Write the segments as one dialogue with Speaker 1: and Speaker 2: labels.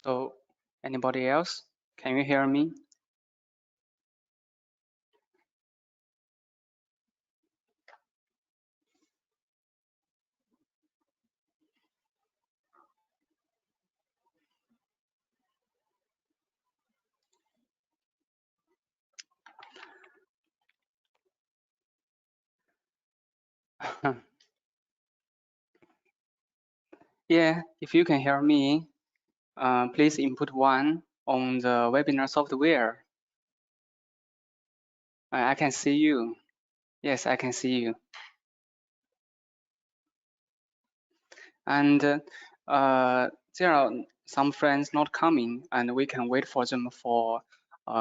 Speaker 1: So, anybody else? Can you hear me? Yeah, if you can hear me, please input 1 on the webinar software. I can see you. Yes, I can see you. And there are some friends not coming, and we can wait for them for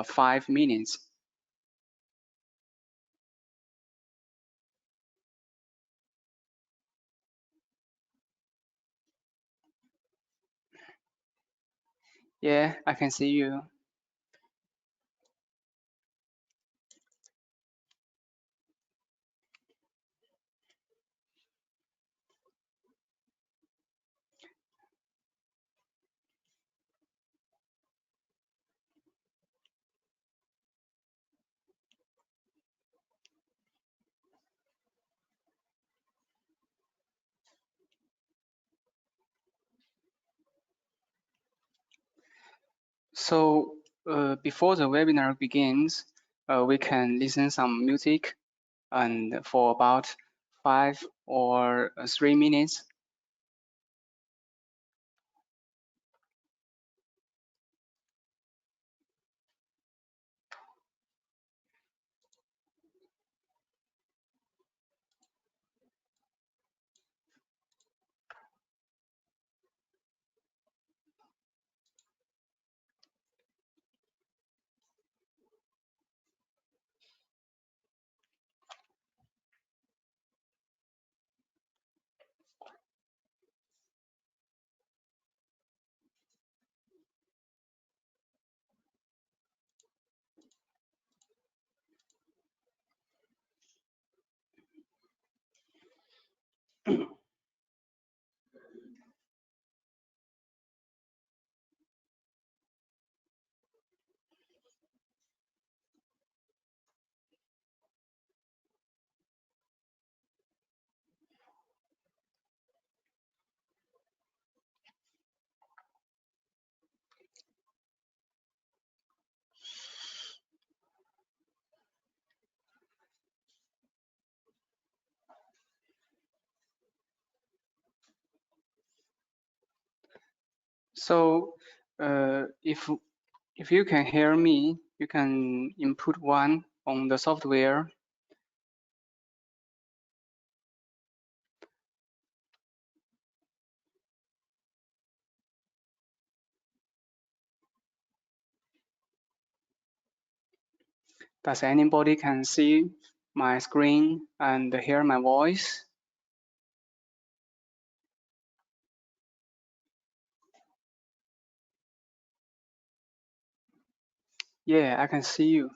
Speaker 1: 5 minutes. Yeah, I can see you. So before the webinar begins, we can listen some music and for about 5 or 3 minutes. So if you can hear me, you can input 1 on the software. Does anybody can see my screen and hear my voice? Yeah, I can see you.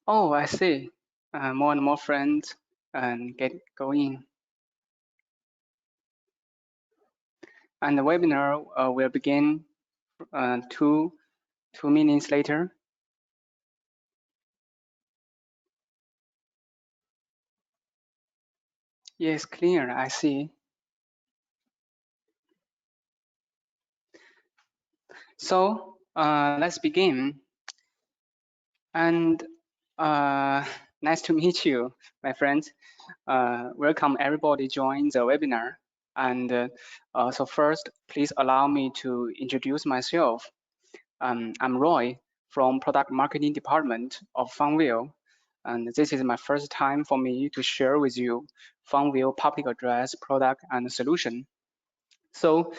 Speaker 1: Oh, I see. More and more friends and get going. And the webinar will begin 2 minutes later. Yes, clear, I see. So let's begin. And nice to meet you, my friends. Welcome everybody join the webinar. And so first, please allow me to introduce myself. I'm Roy from Product Marketing Department of Fanvil. And this is my first time for me to share with you Fanvil public address product and solution. So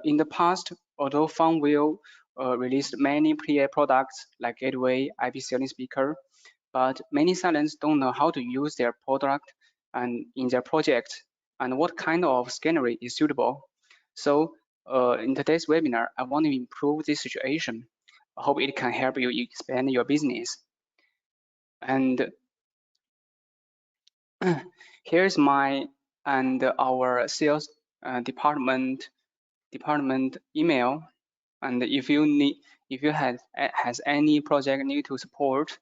Speaker 1: in the past, although Fanvil released many PA products like gateway, IP ceiling speaker, but many silents don't know how to use their product and in their project and what kind of scenery is suitable. So in today's webinar, I want to improve this situation. I hope it can help you expand your business. And here's my and our sales department email. And if you has any project need to support,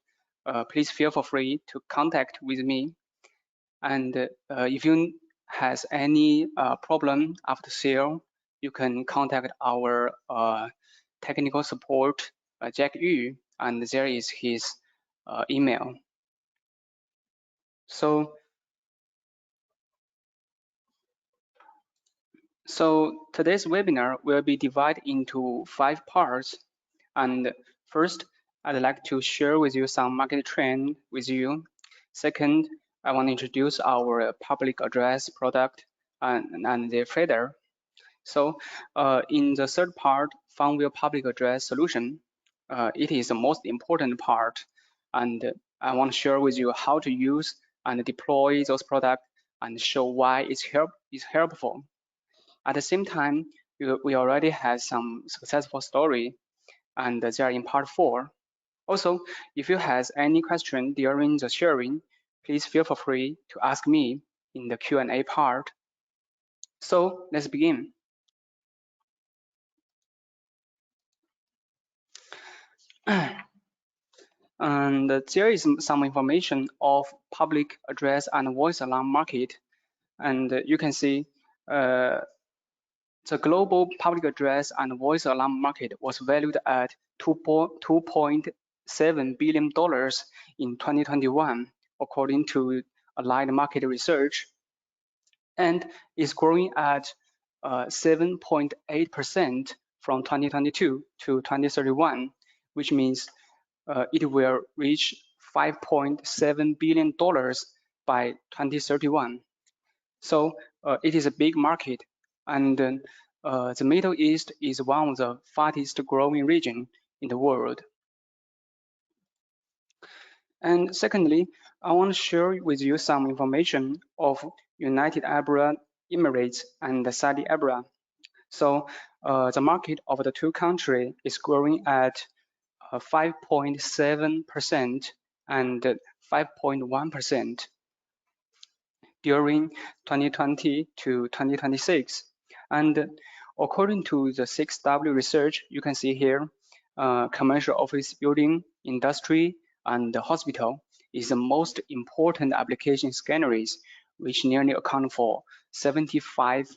Speaker 1: please feel free to contact with me. And if you has any problem after sale, you can contact our technical support, Jack Yu, and there is his email. So today's webinar will be divided into 5 parts. And first, I'd like to share with you some market trend with you. Second, I want to introduce our public address product and the fader. So in the third part, Fanvil public address solution, it is the most important part. And I want to share with you how to use and deploy those products and show why it's helpful. At the same time, we already had some successful story, and they are in part 4. Also, if you have any question during the sharing, please feel free to ask me in the Q&A part. So let's begin. And there is some information of public address and voice alarm market, and you can see the global public address and voice alarm market was valued at $2.7 billion in 2021, according to Allied Market Research, and is growing at 7.8% from 2022 to 2031, which means it will reach $5.7 billion by 2031. So it is a big market, and the Middle East is one of the fastest growing region in the world. And secondly, I want to share with you some information of United Arab Emirates and Saudi Arabia. So the market of the two countries is growing at 5.7% and 5.1% during 2020 to 2026. And according to the 6W research, you can see here, commercial office building, industry, and the hospital is the most important application scenarios, which nearly account for 75%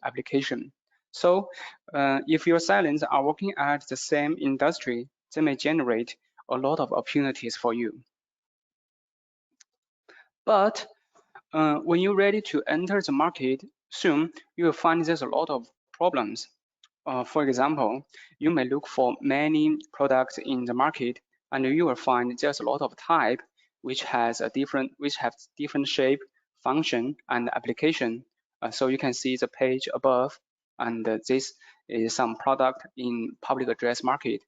Speaker 1: application. So if your silents are working at the same industry, they may generate a lot of opportunities for you. But when you're ready to enter the market, soon you will find there's a lot of problems. For example, you may look for many products in the market, and you will find there's a lot of type which have different shape, function, and application. So you can see the page above, and this is some product in public address market.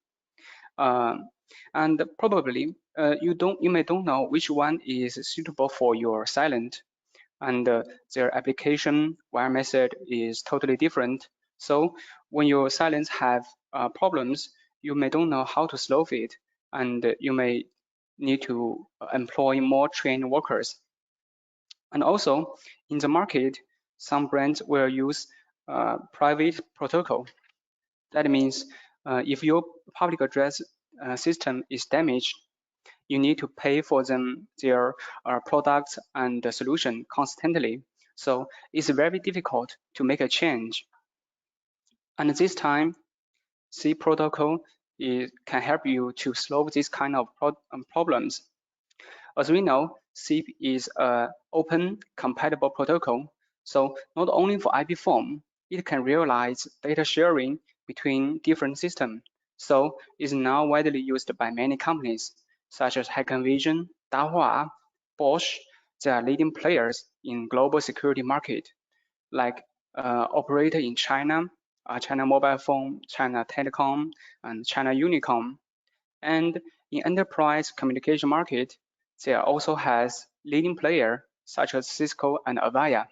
Speaker 1: And probably you may don't know which one is suitable for your silent, and their application wire method is totally different. So when your silence have problems, you may don't know how to solve it, and you may need to employ more trained workers. And also in the market, some brands will use private protocol. That means if your public address system is damaged, you need to pay for their products and the solution constantly. So it's very difficult to make a change. And this time, C protocol can help you to solve this kind of problems. As we know, SIP is an open compatible protocol. So not only for IP phone, it can realize data sharing between different systems. So it's now widely used by many companies, such as Hikvision, Dahua, Bosch. They are leading players in global security market, like operator in China, China Mobile Phone, China Telecom, and China Unicom. And in enterprise communication market, there also has leading player such as Cisco and Avaya.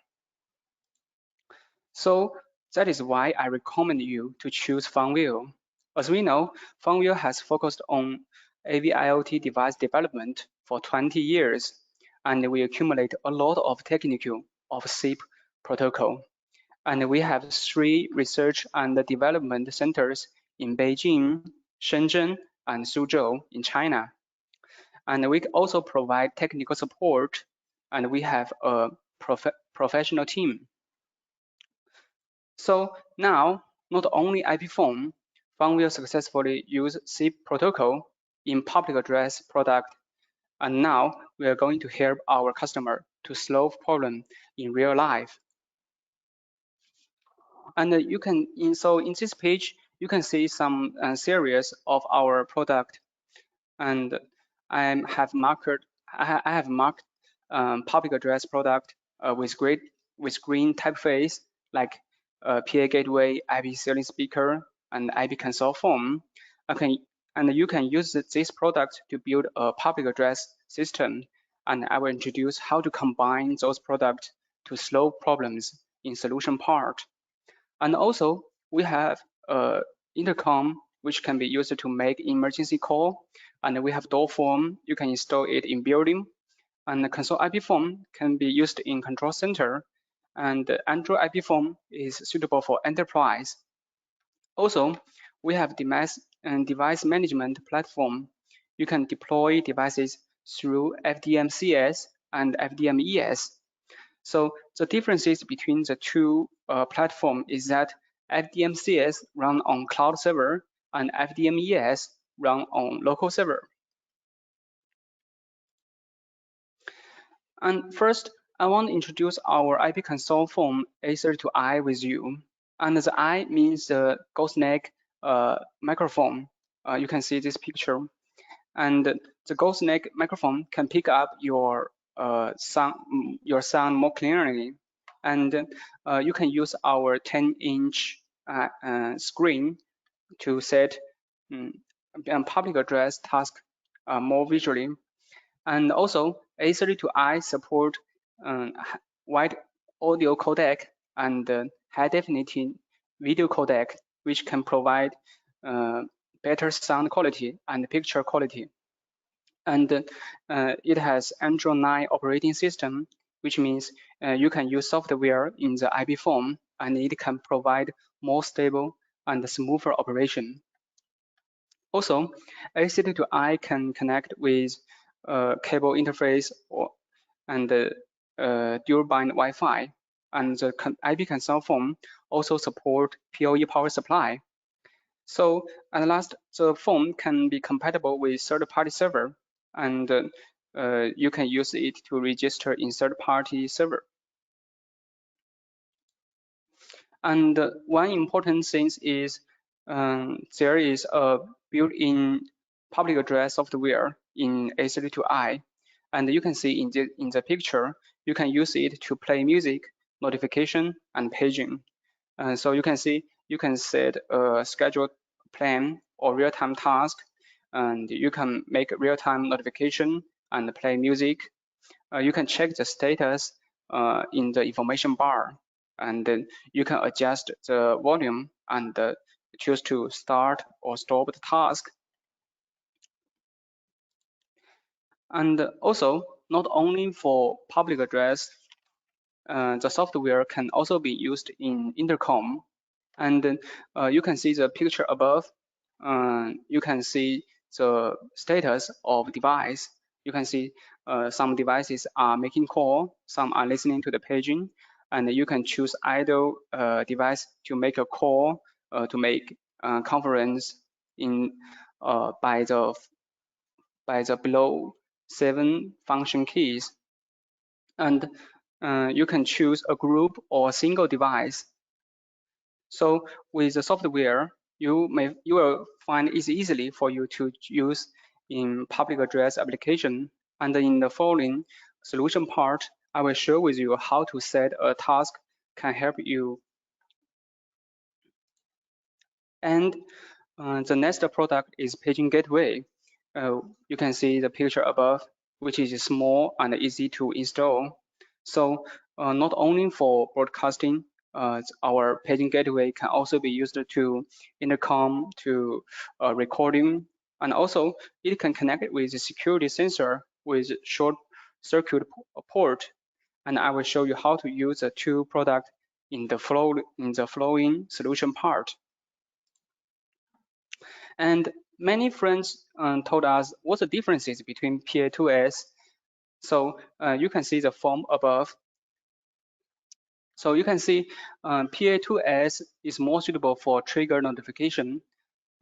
Speaker 1: So that is why I recommend you to choose Fanvil. As we know, Fanvil has focused on AV-IoT device development for 20 years, and we accumulate a lot of technical of SIP protocol. And we have 3 research and development centers in Beijing, Shenzhen, and Suzhou in China. And we also provide technical support, and we have a professional team. So now, not only IP phone, Fanvil successfully use SIP protocol in public address product, and now we are going to help our customer to solve problem in real life. And you can, in this page, you can see some series of our product, and I have marked public address product with green typeface like PA gateway, IP ceiling speaker, and IP console phone. And you can use this product to build a public address system. And I will introduce how to combine those products to solve problems in solution part. And also, we have intercom, which can be used to make emergency call. And we have door phone, you can install it in building. And the console IP phone can be used in control center. And the Android IP phone is suitable for enterprise. Also, we have device management platform. You can deploy devices through FDM-CS and FDM-ES. So the differences between the two platforms is that FDM-CS run on cloud server and FDM-ES run on local server. And first, I want to introduce our IP console phone A32i with you. And the I means the ghost neck microphone. You can see this picture. And the ghost neck microphone can pick up your sound more clearly. And you can use our 10-inch screen to set public address task more visually. And also, A32i support wide audio codec and high definition video codec, which can provide better sound quality and picture quality. And it has Android 9 operating system, which means you can use software in the IP phone, and it can provide more stable and smoother operation. Also, A32i can connect with cable interface and dual-band Wi-Fi, and the IP console phone also support PoE power supply. So at last, the phone can be compatible with third-party server, and you can use it to register in third-party server. And one important thing is there is a built-in public address software in A32i, and you can see in the picture, you can use it to play music, notification, and paging. So you can see you can set a scheduled plan or real-time task, and you can make real-time notification and play music. You can check the status in the information bar, and then you can adjust the volume and choose to start or stop the task. And also, not only for public address, the software can also be used in intercom. And you can see the picture above. You can see the status of device. You can see some devices are making call, some are listening to the paging, and you can choose idle device to make a call, to make conference in by the below 7 function keys. And you can choose a group or single device. So with the software, you will find it easily for you to use in public address application. And in the following solution part, I will share with you how to set a task can help you. And the next product is paging gateway. You can see the picture above, which is small and easy to install. So not only for broadcasting, our paging gateway can also be used to intercom, to recording, and also it can connect with the security sensor with short circuit port. And I will show you how to use the two products in the flowing solution part. And many friends told us what the differences between PA2S. So you can see the form above. So you can see PA2S is more suitable for trigger notification.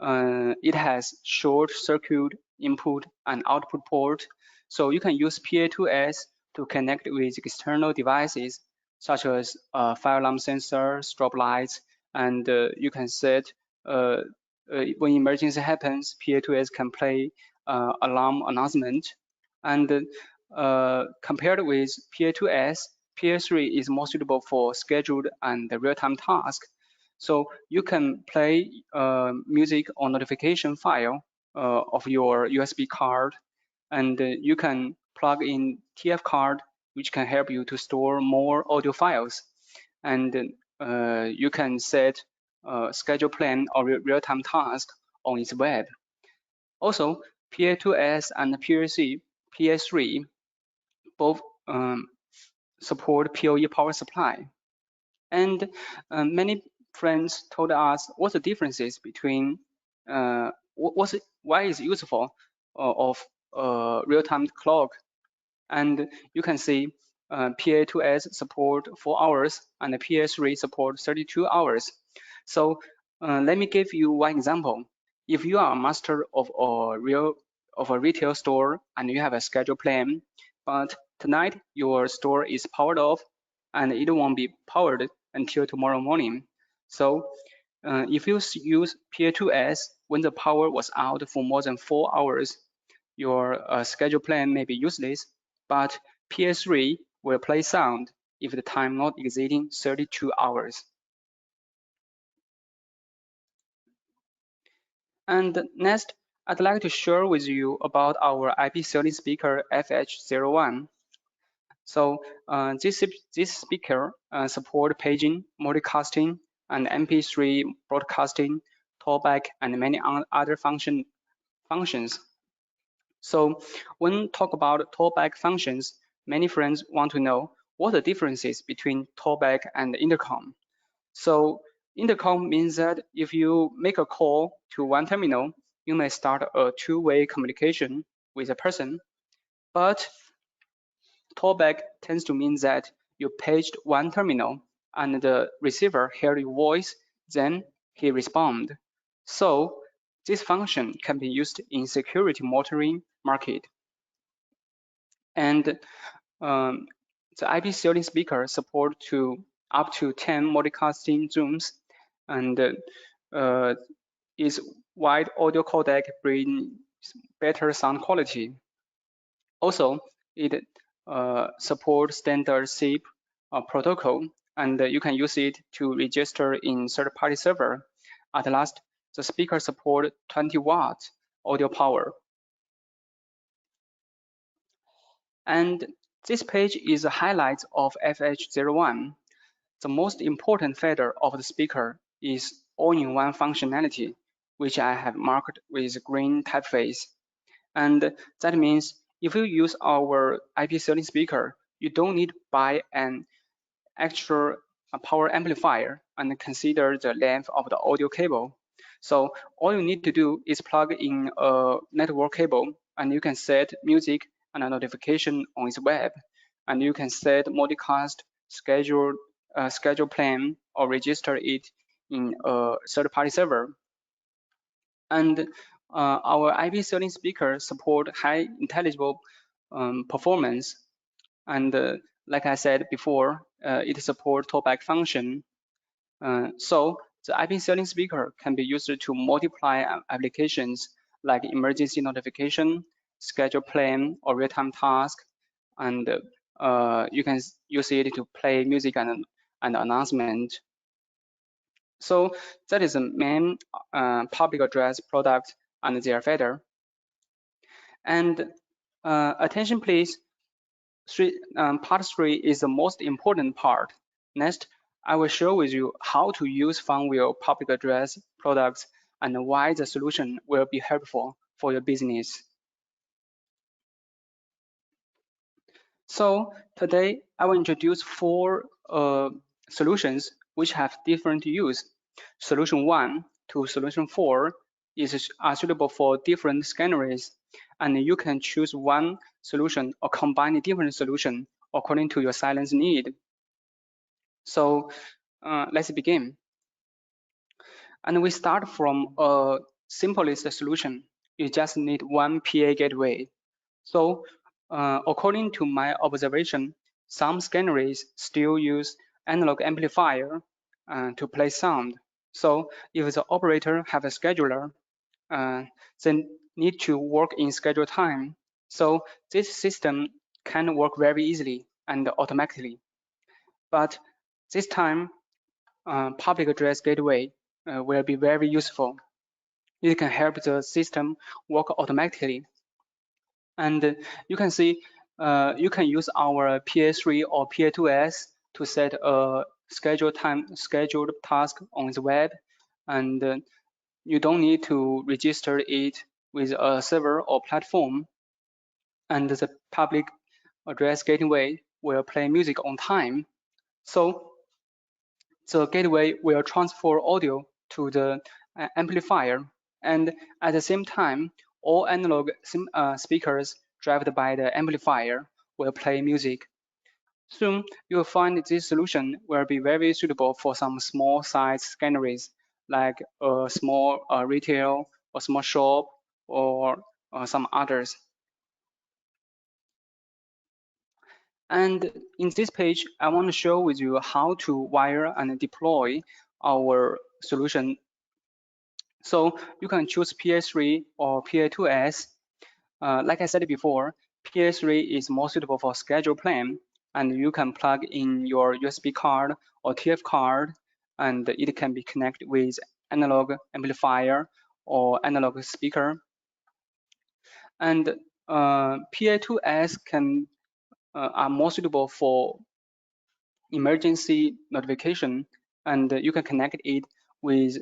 Speaker 1: It has short circuit input and output port. So you can use PA2S to connect with external devices such as fire alarm sensor, strobe lights, and you can set when emergency happens, PA2S can play alarm announcement. And compared with PA2S, PA3 is more suitable for scheduled and real-time tasks. So you can play music or notification file of your USB card, and you can plug in TF card, which can help you to store more audio files. And you can set schedule plan or real-time task on its web. Also, PA2S and PA3 both support PoE power supply. And many friends told us what the differences between why is useful of real-time clock. And you can see PA2S support 4 hours and PA3 support 32 hours. So let me give you one example. If you are a master of a retail store and you have a schedule plan, but tonight your store is powered off and it won't be powered until tomorrow morning. So if you use PA2S when the power was out for more than 4 hours, your schedule plan may be useless, but PA3 will play sound if the time not exceeding 32 hours. And next, I'd like to share with you about our IP30 speaker FH01. So this speaker support paging, multicasting, and MP3 broadcasting, talkback, and many other functions. So when talk about talkback functions, many friends want to know what the differences between talkback and intercom. So intercom means that if you make a call to one terminal, you may start a two-way communication with a person. But talkback tends to mean that you paged one terminal and the receiver heard your voice, then he respond. So this function can be used in security monitoring market. And the IP30 speaker support to up to 10 multicasting zooms, and its wide audio codec brings better sound quality. Also, it supports standard SIP protocol, and you can use it to register in third-party server. At last, the speaker support 20 watts audio power. And this page is a highlight of FH01. The most important feature of the speaker is all-in-one functionality, which I have marked with green typeface. And that means if you use our IP30 speaker, you don't need to buy an extra power amplifier and consider the length of the audio cable. So all you need to do is plug in a network cable, and you can set music and a notification on its web, and you can set multicast, schedule plan, or register it in a third-party server. And our IP30 speaker support high intelligible performance, and like I said before, it supports talkback function. So the IP30 speaker can be used to multiply applications like emergency notification, schedule plan, or real-time task, and you can use it to play music and announcement. So that is the main public address product and their feeder. And attention please, part 3 is the most important part. Next, I will share with you how to use Fanvil public address products and why the solution will be helpful for your business. So today I will introduce 4 solutions which have different use. Solution 1 to solution 4 are suitable for different scenarios, and you can choose one solution or combine a different solution according to your silence need. So let's begin. And we start from a simplest solution. You just need one PA gateway. So according to my observation, some scanneries still use analog amplifier to play sound. So if the operator have a scheduler, they need to work in scheduled time. So this system can work very easily and automatically. But this time, public address gateway will be very useful. It can help the system work automatically. And you can see you can use our PA3 or PA2S to set a scheduled task on the web, and you don't need to register it with a server or platform. And the public address gateway will play music on time. So the gateway will transfer audio to the amplifier, and at the same time, all analog speakers driven by the amplifier will play music. Soon, you will find this solution will be very suitable for some small size scanneries, like a small retail, or small shop, or some others. And in this page, I want to show with you how to wire and deploy our solution. So you can choose PA3 or PA2S. Like I said before, PA3 is more suitable for schedule plan, and you can plug in your USB card or TF card, and it can be connected with analog amplifier or analog speaker. And PA2S are more suitable for emergency notification, and you can connect it with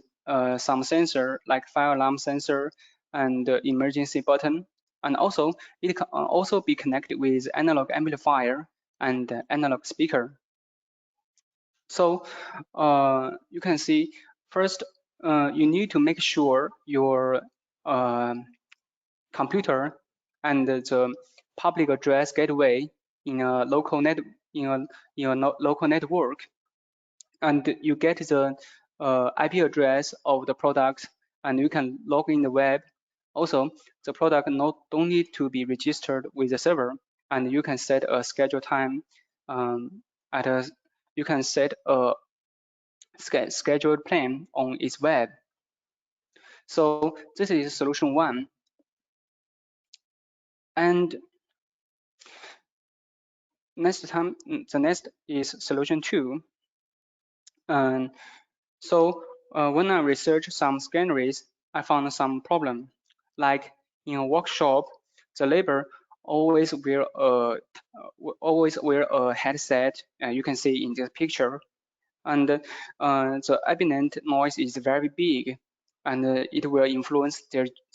Speaker 1: some sensor like fire alarm sensor and emergency button. And also it can also be connected with analog amplifier and analog speaker. So you can see first you need to make sure your computer and the public address gateway in a local local network, and you get the IP address of the product, and you can log in the web. Also, the product don't need to be registered with the server, and you can set a schedule time you can set a scheduled plan on its web. So this is solution 1. And the next is solution 2. And so when I researched some scanneries, I found some problem. Like in a workshop, the labor always wear a headset. You can see in this picture, and the ambient noise is very big, and it will influence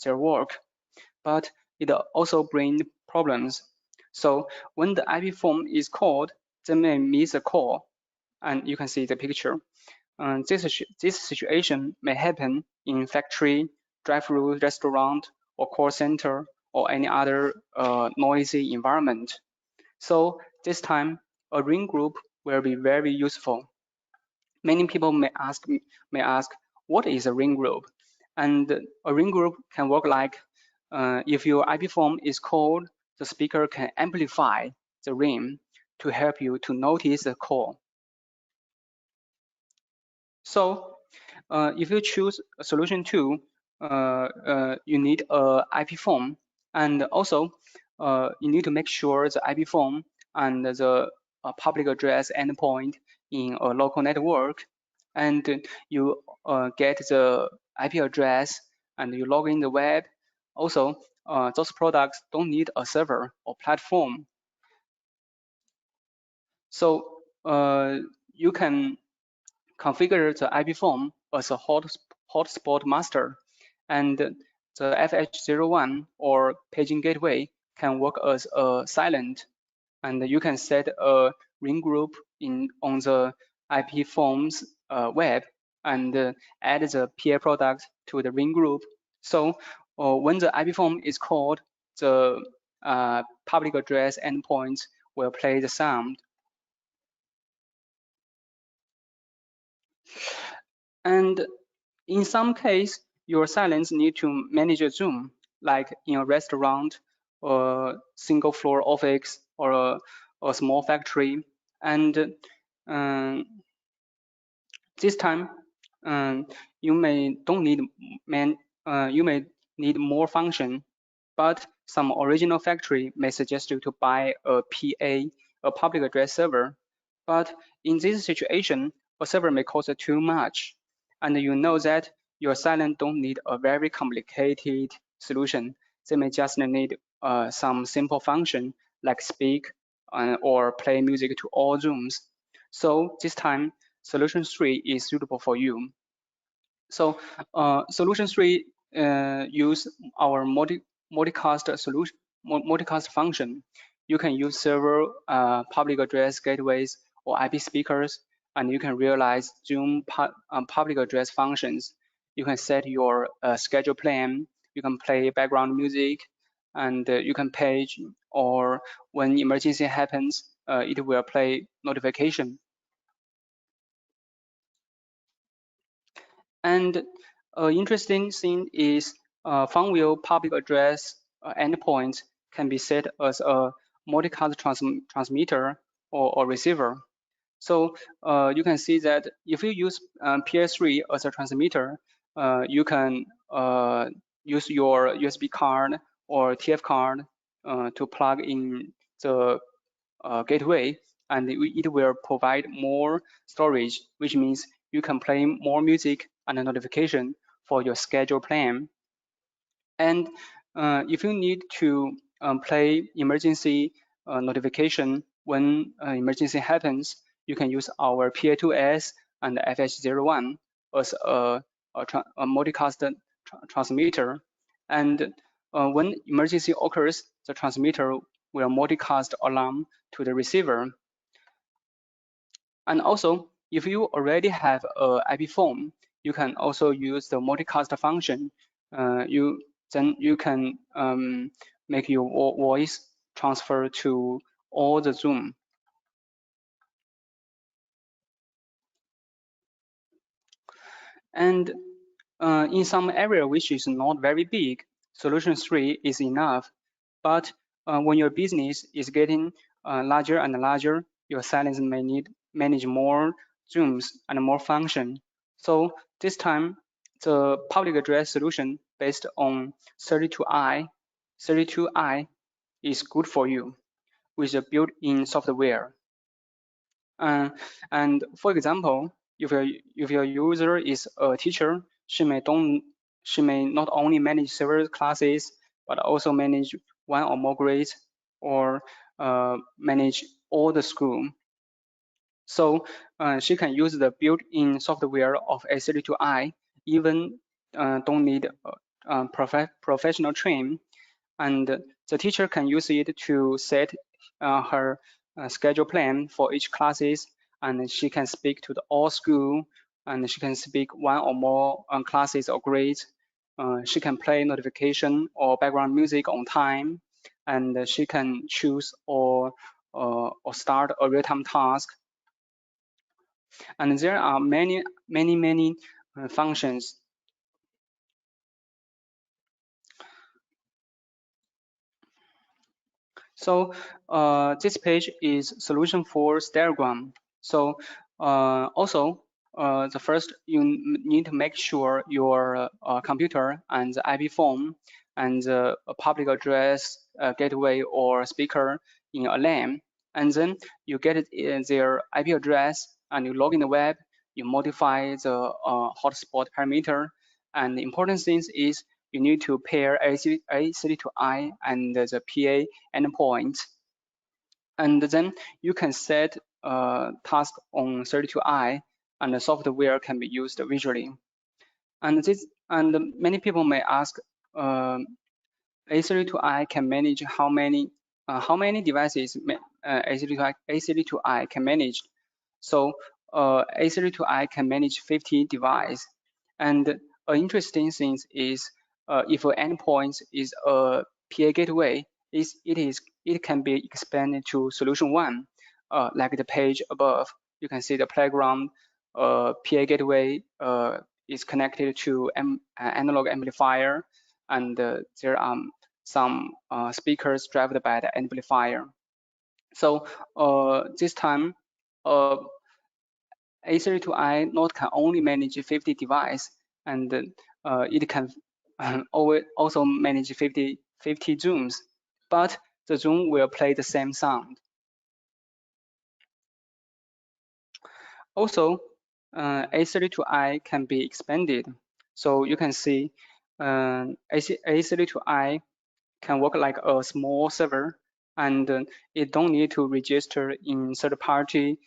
Speaker 1: their work. But it also brings problems. So when the IP phone is called, they may miss a call, and you can see the picture. This situation may happen in factory, drive-through restaurant, or call center, or any other noisy environment. So this time, a ring group will be very useful. Many people may ask, what is a ring group? And a ring group can work like if your IP phone is called, the speaker can amplify the ring to help you to notice the call. So if you choose solution 2, you need a IP phone, and also you need to make sure the IP phone and the public address endpoint in a local network, and you get the IP address and you log in the web. Also, those products don't need a server or platform. So you can configure the IP phone as a hotspot master, and the FH01 or paging gateway can work as a silent, and you can set a ring group on the IP phone's web and add the PA product to the ring group. So when the IP phone is called, the public address endpoint will play the sound. And in some case, your silence need to manage a Zoom, like in a restaurant, or single floor office, or a small factory. And um, this time, you may don't need you may need more function, but some original factory may suggest you to buy a PA, a public address server. But in this situation, a server may cost too much, and you know that your silent don't need a very complicated solution. They may just need some simple function like speak or play music to all rooms. So this time, solution 3 is suitable for you. So solution 3 use our multicast solution, multicast function. You can use several public address gateways or IP speakers, and you can realize Zoom public address functions. You can set your schedule plan. You can play background music, and you can page, or when emergency happens, it will play notification. And interesting thing is Fanvil public address endpoint can be set as a multicast transmitter or receiver. So you can see that if you use PS3 as a transmitter, you can use your USB card or TF card to plug in the gateway, and it will provide more storage, which means you can play more music and notification for your schedule plan. And if you need to play emergency notification when emergency happens, you can use our PA2S and FH01 as a multicast transmitter. And when emergency occurs, the transmitter will multicast alarm to the receiver. And also, if you already have a IP phone, you can also use the multicast function. Then you can make your voice transfer to all the Zoom. And in some area which is not very big, solution 3 is enough. But when your business is getting larger and larger, your silence may need manage more Zooms and more function. So this time, the public address solution based on 32i is good for you with a built-in software. And for example, if your user is a teacher, she may not only manage several classes, but also manage one or more grades, or manage all the school. So she can use the built-in software of A32i, even don't need professional training, and the teacher can use it to set her schedule plan for each classes, and she can speak to the all school, and she can speak one or more classes or grades. She can play notification or background music on time, and she can choose or start a real-time task. And there are many functions. So this page is solution for diagram. So also the first, you need to make sure your computer and the IP phone and the public address gateway or speaker in a LAN, and then you get their IP address and you log in the web. you modify the hotspot parameter. And the important thing is you need to pair A32I and the PA endpoint. And then you can set a task on 32I, and the software can be used visually. And many people may ask, A32I can manage how many devices A32I can manage. So A32I can manage 50 devices. And an interesting thing is if an endpoint is a PA gateway, it can be expanded to solution one, like the page above. You can see the playground PA gateway is connected to analog amplifier, and there are some speakers driven by the amplifier. So this time, A32I not can only manage 50 devices, and it can also manage 50 zooms, but the zoom will play the same sound. Also, A32I can be expanded. So you can see A32I can work like a small server, and it don't need to register in third-party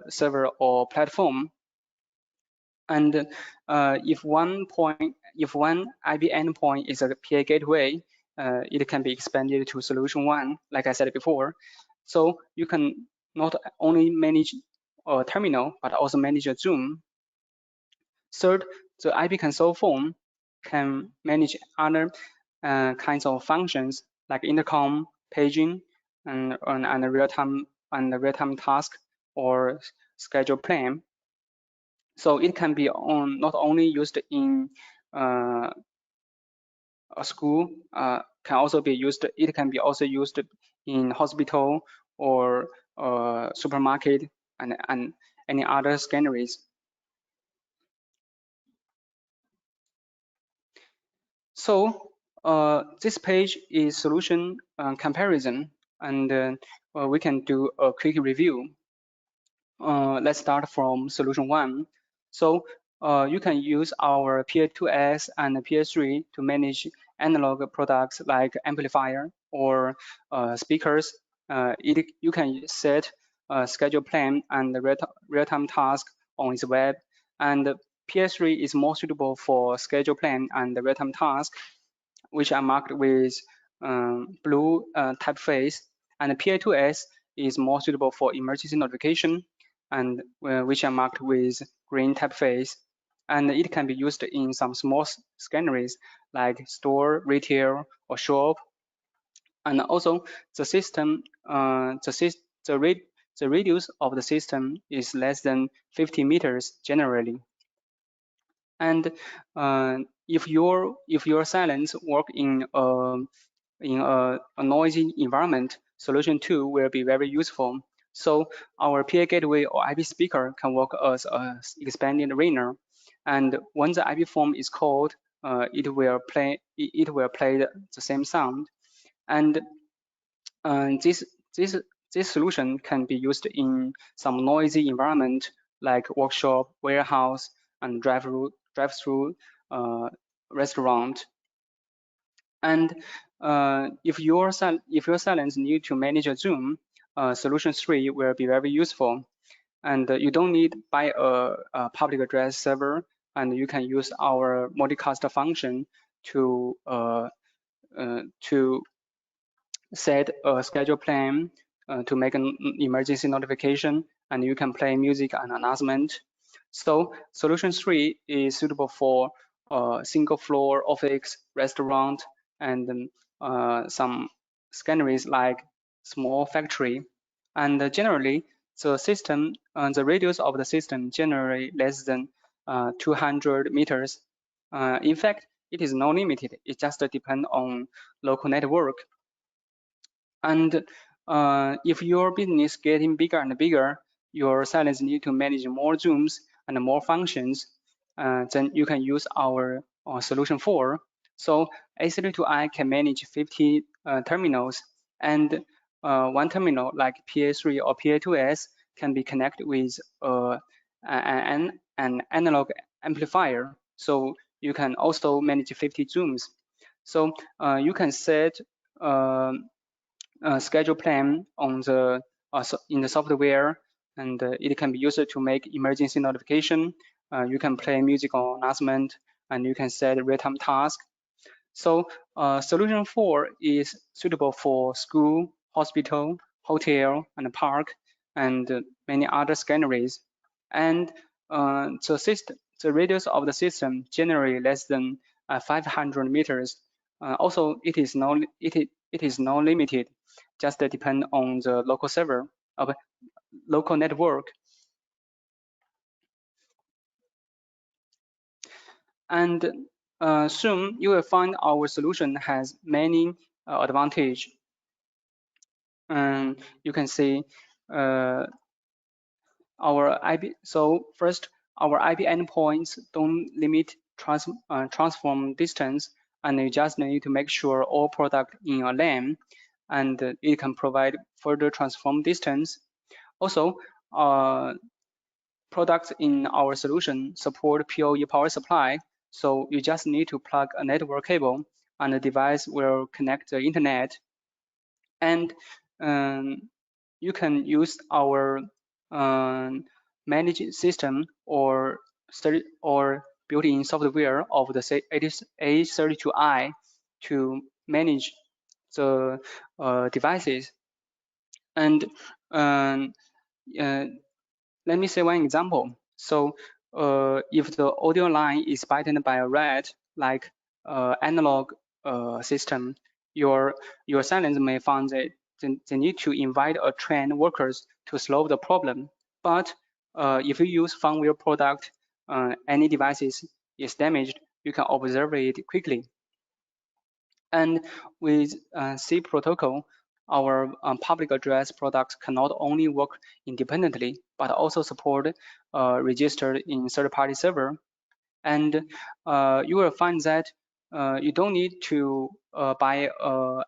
Speaker 1: server or platform. And if one IP endpoint is a PA gateway, it can be expanded to solution one, like I said before. So you can not only manage a terminal, but also manage a zoom. Third, the IP console phone can manage other kinds of functions like intercom, paging, and real-time task or schedule plan. So it can be not only used in a school, can also be used. It can be also used in hospital or supermarket and any other scanneries. So this page is solution comparison, and we can do a quick review. Let's start from solution one. So you can use our PA2S and PA3 to manage analog products like amplifier or speakers. You can set a schedule plan and real-time task on its web. And PA3 is more suitable for schedule plan and real-time task, which are marked with blue typeface. And PA2S is more suitable for emergency notification, and which are marked with green typeface. And it can be used in some small scanneries like store, retail, or shop. And also the system, the radius of the system is less than 50 meters generally. And if your silence work in a noisy environment, solution 2 will be very useful. So our PA gateway or IP speaker can work as an expanded arena, and when the IP form is called, it will play the same sound. And this solution can be used in some noisy environment like workshop, warehouse, and drive-through restaurant. And if your silence need to manage a zoom, solution 3 will be very useful. And you don't need buy a public address server, and you can use our multicast function to set a schedule plan to make an emergency notification, and you can play music and announcement. So solution 3 is suitable for single floor office, restaurant, and some scanneries like small factory. And generally, the radius of the system generally less than 200 meters. In fact, it is not limited. It just depends on local network. And if your business getting bigger and bigger, your silence need to manage more zooms and more functions, then you can use our solution 4. So A32I can manage 50 terminals, and one terminal like PA3 or PA2S can be connected with an analog amplifier, so you can also manage 50 zooms. So you can set a schedule plan on the in the software, and it can be used to make emergency notification. You can play music or announcement, and you can set real-time task. So solution 4 is suitable for school, hospital, hotel, and park, and many other scanneries. And the radius of the system generally less than 500 meters. Also, it is not limited, just depend on the local server of local network. And soon you will find our solution has many advantage. And you can see our IP. So first, our IP endpoints don't limit transform distance, and you just need to make sure all product in a LAN, and it can provide further transform distance. Also, products in our solution support PoE power supply, so you just need to plug a network cable, and the device will connect the internet. And you can use our managed system or built-in software of the A32i to manage the devices. And let me say one example. So if the audio line is bitten by a rat, like analog system, your silence may find that they need to invite a trained workers to solve the problem. But if you use Fanvil product, any devices is damaged, you can observe it quickly. And with C protocol, our public address products can not only work independently, but also support registered in third-party server. And you will find that you don't need to buy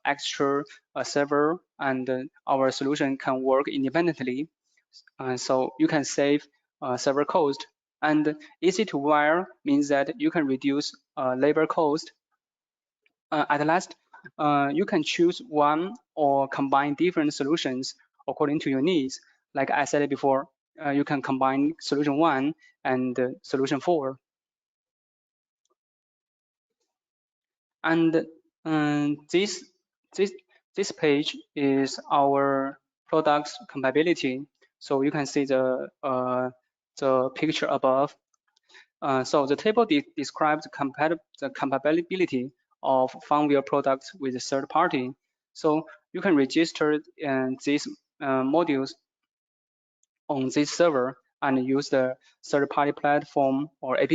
Speaker 1: extra server, and our solution can work independently. So you can save server cost. And easy to wire means that you can reduce labor cost. At last, you can choose one or combine different solutions according to your needs. Like I said before, you can combine solution 1 and solution 4. And this this page is our product's compatibility. So you can see the picture above. So the table describes the compatibility of Fanvil products with a third party. So you can register these modules on this server and use the third-party platform or app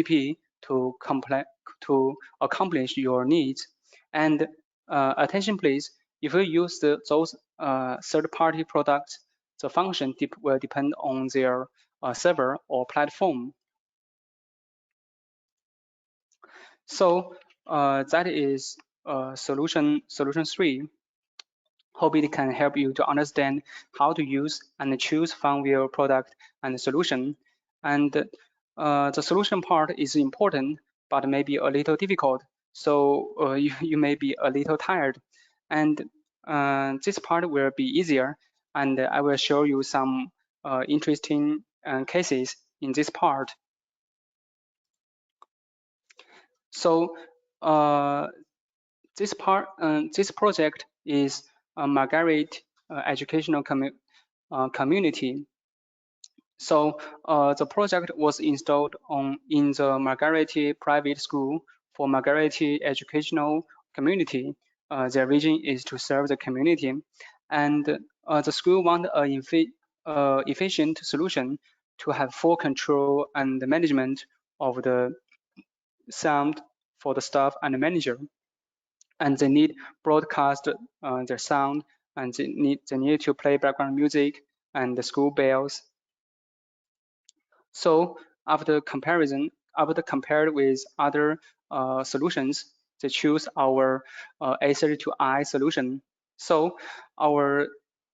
Speaker 1: to accomplish your needs. And attention please, if you use those third-party products, the function will depend on their server or platform. So that is solution 3. Hope it can help you to understand how to use and choose Fanvil product and solution. And the solution part is important, but maybe a little difficult. So you may be a little tired. And this part will be easier. And I will show you some interesting cases in this part. So this project is a Margaret educational community. So the project was installed in the Margaret private school for Margaret educational community. Their vision is to serve the community, and the school want an efficient solution to have full control and management of the sound for the staff and the manager. And they need broadcast their sound, and they need to play background music and the school bells. So after compared with other solutions, they choose our A32i solution. So our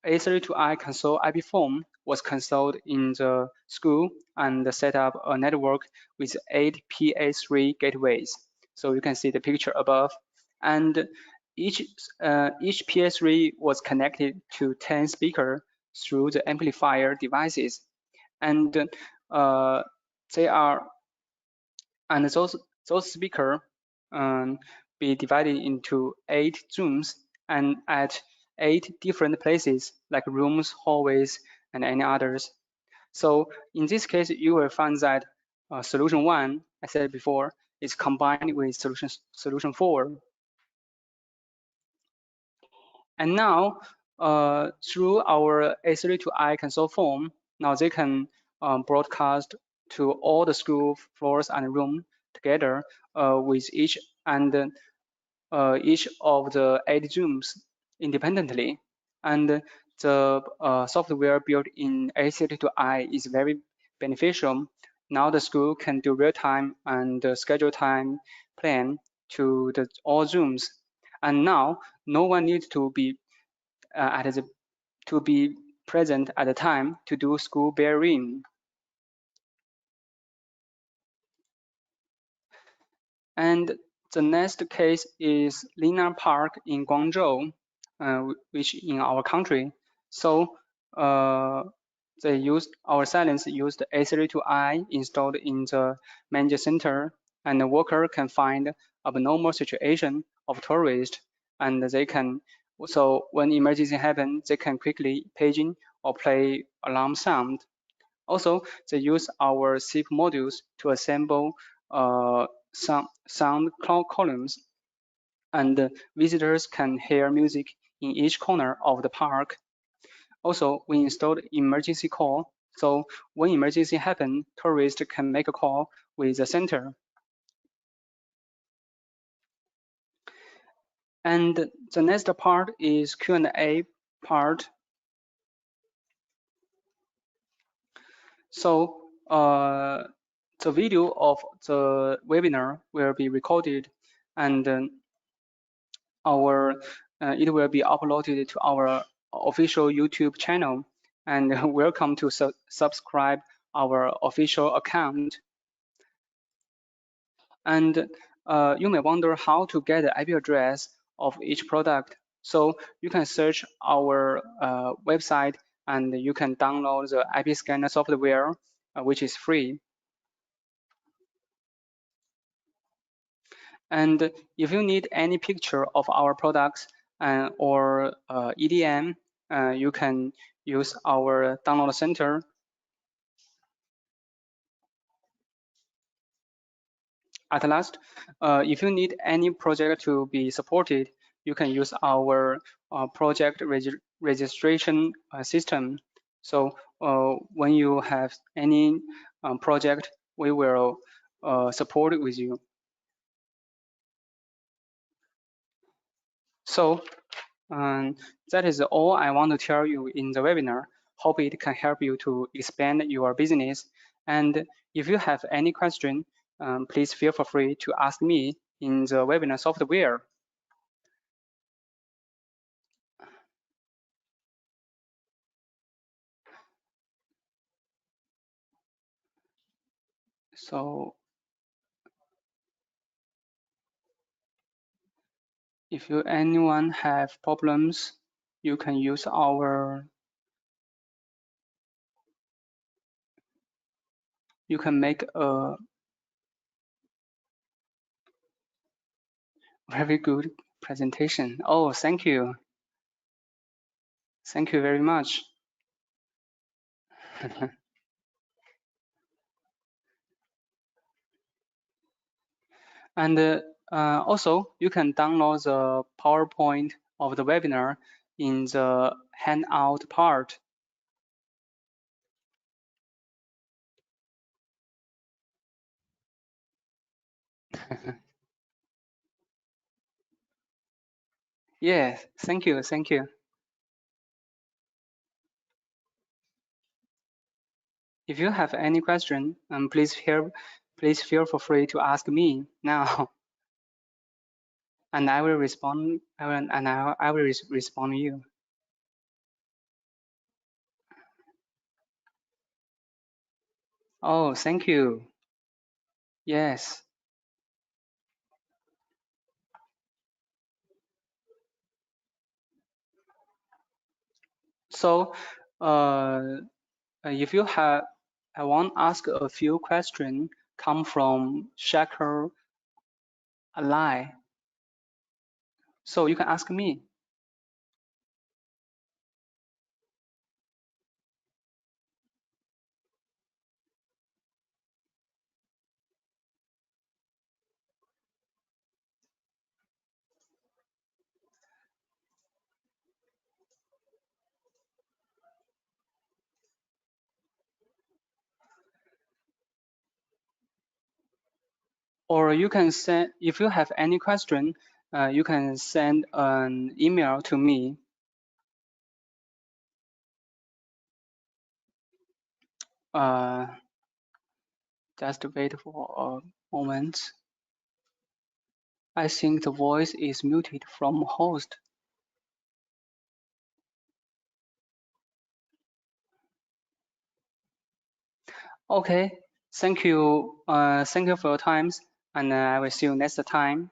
Speaker 1: A32i console IP phone was installed in the school and set up a network with 8 PA3 gateways. So you can see the picture above. And each PA3 was connected to 10 speakers through the amplifier devices. And they are and those speakers be divided into 8 rooms and at 8 different places like rooms, hallways, and any others. So in this case, you will find that solution 1, I said before, is combined with solution 4. And now through our A3 to I console phone, now they can broadcast to all the school floors and room together with each of the 8 rooms independently. And the software built in A3 to I is very beneficial. Now the school can do real-time and schedule time plan to all rooms. And now no one needs to be to be present at the time to do school bearing. And the next case is Lina Park in Guangzhou, which in our country. So they used our silence used A32I installed in the manager center, and the worker can find abnormal situation of tourist, and they can so when emergency happens, they can quickly paging or play alarm sound. Also, they use our SIP modules to assemble sound columns, and visitors can hear music in each corner of the park. Also, we installed emergency call, so when emergency happens, tourists can make a call with the center. And the next part is Q&A part. So the video of the webinar will be recorded, and it will be uploaded to our official YouTube channel. And welcome to subscribe our official account. And you may wonder how to get the IP address of each product. So you can search our website, and you can download the IP scanner software, which is free. And if you need any picture of our products or EDM, you can use our download center. At last, if you need any project to be supported, you can use our project registration system. So when you have any project, we will support it with you. So that is all I want to tell you in the webinar. Hope it can help you to expand your business. And if you have any question, please feel free to ask me in the webinar software. So if anyone have problems, you can use you can make a very good presentation. Oh, thank you. Thank you very much. And also, you can download the PowerPoint of the webinar in the handout part. Yes, thank you, thank you. If you have any question, please feel free to ask me now, and I will respond. I will respond to you. Oh, thank you. Yes. So, if you have, I want to ask a few questions come from Shaker Ally. So you can ask me. Or you can send, if you have any question, you can send an email to me. Uh, just wait for a moment. I think the voice is muted from host. Okay, thank you. Thank you for your times, and I will see you next time.